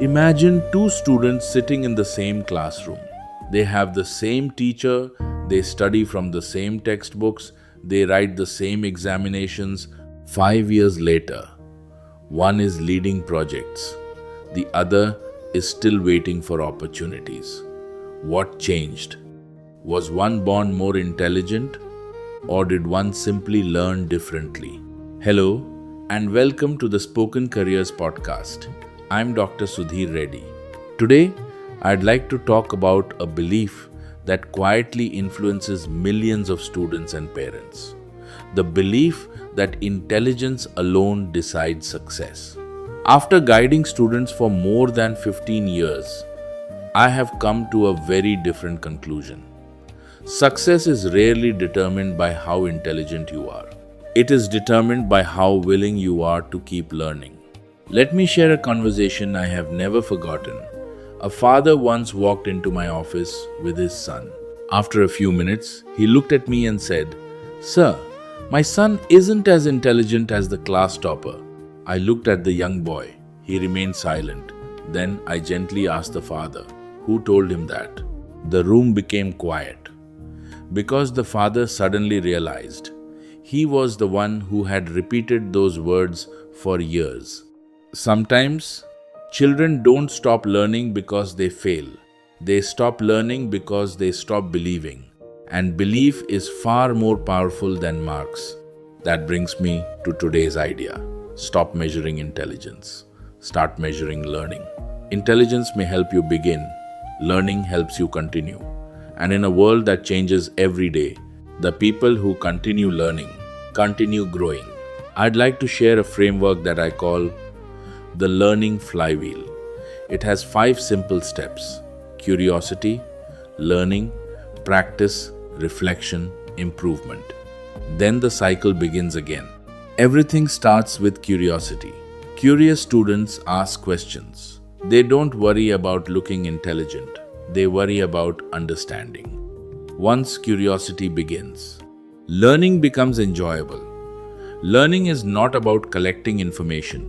Imagine two students sitting in the same classroom. They have the same teacher, they study from the same textbooks, they write the same examinations. 5 years later, one is leading projects, the other is still waiting for opportunities. What changed? Was one born more intelligent, or did one simply learn differently? Hello, and welcome to the Spoken Careers podcast. I'm Dr. Sudhir Reddy. Today, I'd like to talk about a belief that quietly influences millions of students and parents. The belief that intelligence alone decides success. After guiding students for more than 15 years, I have come to a very different conclusion. Success is rarely determined by how intelligent you are. It is determined by how willing you are to keep learning. Let me share a conversation I have never forgotten. A father once walked into my office with his son. After a few minutes, he looked at me and said, "Sir, my son isn't as intelligent as the class topper." I looked at the young boy. He remained silent. Then I gently asked the father, "Who told him that?" The room became quiet, because the father suddenly realized he was the one who had repeated those words for years. Sometimes, children don't stop learning because they fail. They stop learning because they stop believing. And belief is far more powerful than marks. That brings me to today's idea. Stop measuring intelligence. Start measuring learning. Intelligence may help you begin. Learning helps you continue. And in a world that changes every day, the people who continue learning continue growing. I'd like to share a framework that I call the learning flywheel. It has 5 simple steps: curiosity, learning, practice, reflection, improvement. Then the cycle begins again. Everything starts with curiosity. Curious students ask questions. They don't worry about looking intelligent. They worry about understanding. Once curiosity begins, learning becomes enjoyable. Learning is not about collecting information.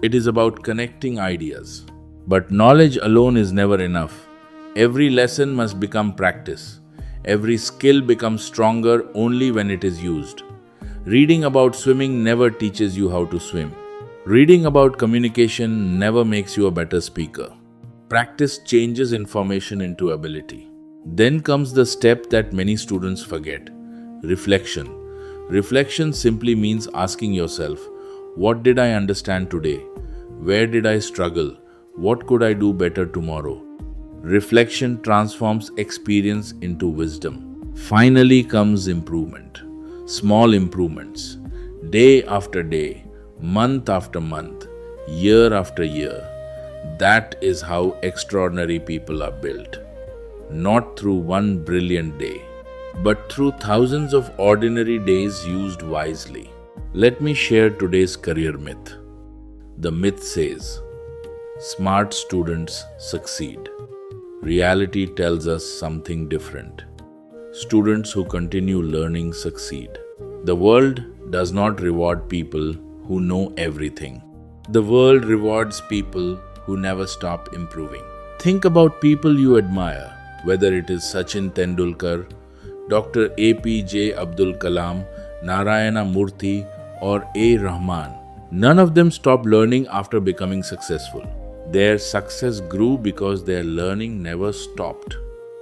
It is about connecting ideas. But knowledge alone is never enough. Every lesson must become practice. Every skill becomes stronger only when it is used. Reading about swimming never teaches you how to swim. Reading about communication never makes you a better speaker. Practice changes information into ability. Then comes the step that many students forget: reflection. Reflection simply means asking yourself, what did I understand today? Where did I struggle? What could I do better tomorrow? Reflection transforms experience into wisdom. Finally comes improvement. Small improvements. Day after day, month after month, year after year. That is how extraordinary people are built. Not through one brilliant day, but through thousands of ordinary days used wisely. Let me share today's career myth. The myth says, smart students succeed. Reality tells us something different. Students who continue learning succeed. The world does not reward people who know everything. The world rewards people who never stop improving. Think about people you admire, whether it is Sachin Tendulkar, Dr. APJ Abdul Kalam, Narayana Murthy, or A. Rahman. None of them stopped learning after becoming successful. Their success grew because their learning never stopped.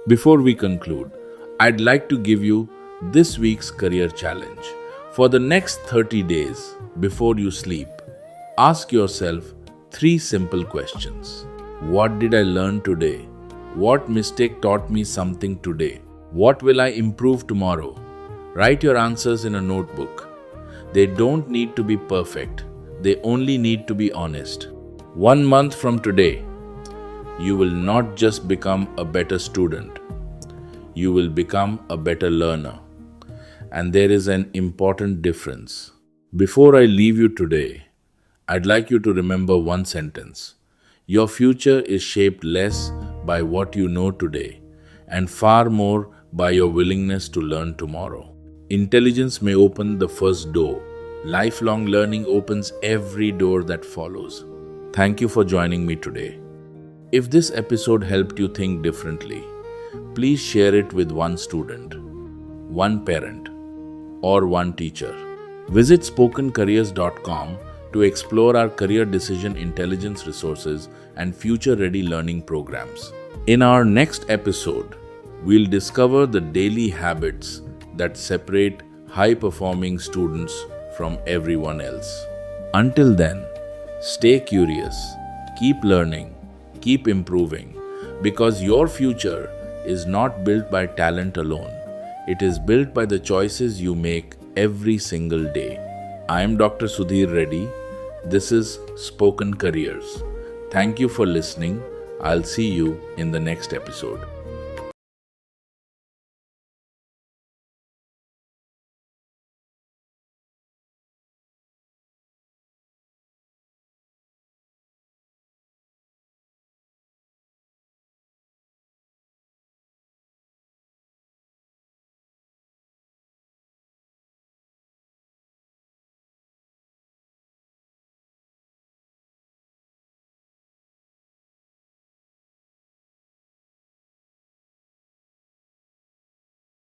Before we conclude, I'd like to give you this week's career challenge. For the next 30 days, before you sleep, ask yourself 3 simple questions. What did I learn today? What mistake taught me something today? What will I improve tomorrow? Write your answers in a notebook. They don't need to be perfect. They only need to be honest. 1 month from today, you will not just become a better student. You will become a better learner. And there is an important difference. Before I leave you today, I'd like you to remember one sentence. Your future is shaped less by what you know today and far more by your willingness to learn tomorrow. Intelligence may open the first door. Lifelong learning opens every door that follows. Thank you for joining me today. If this episode helped you think differently, please share it with one student, one parent, or one teacher. Visit spokencareers.com to explore our career decision intelligence resources and future ready learning programs. In our next episode, we'll discover the daily habits that separate high performing students from everyone else. Until then, stay curious, keep learning, keep improving, because your future is not built by talent alone. It is built by the choices you make every single day. I am Dr. Sudhir Reddy. This is Spoken Careers. Thank you for listening. I'll see you in the next episode.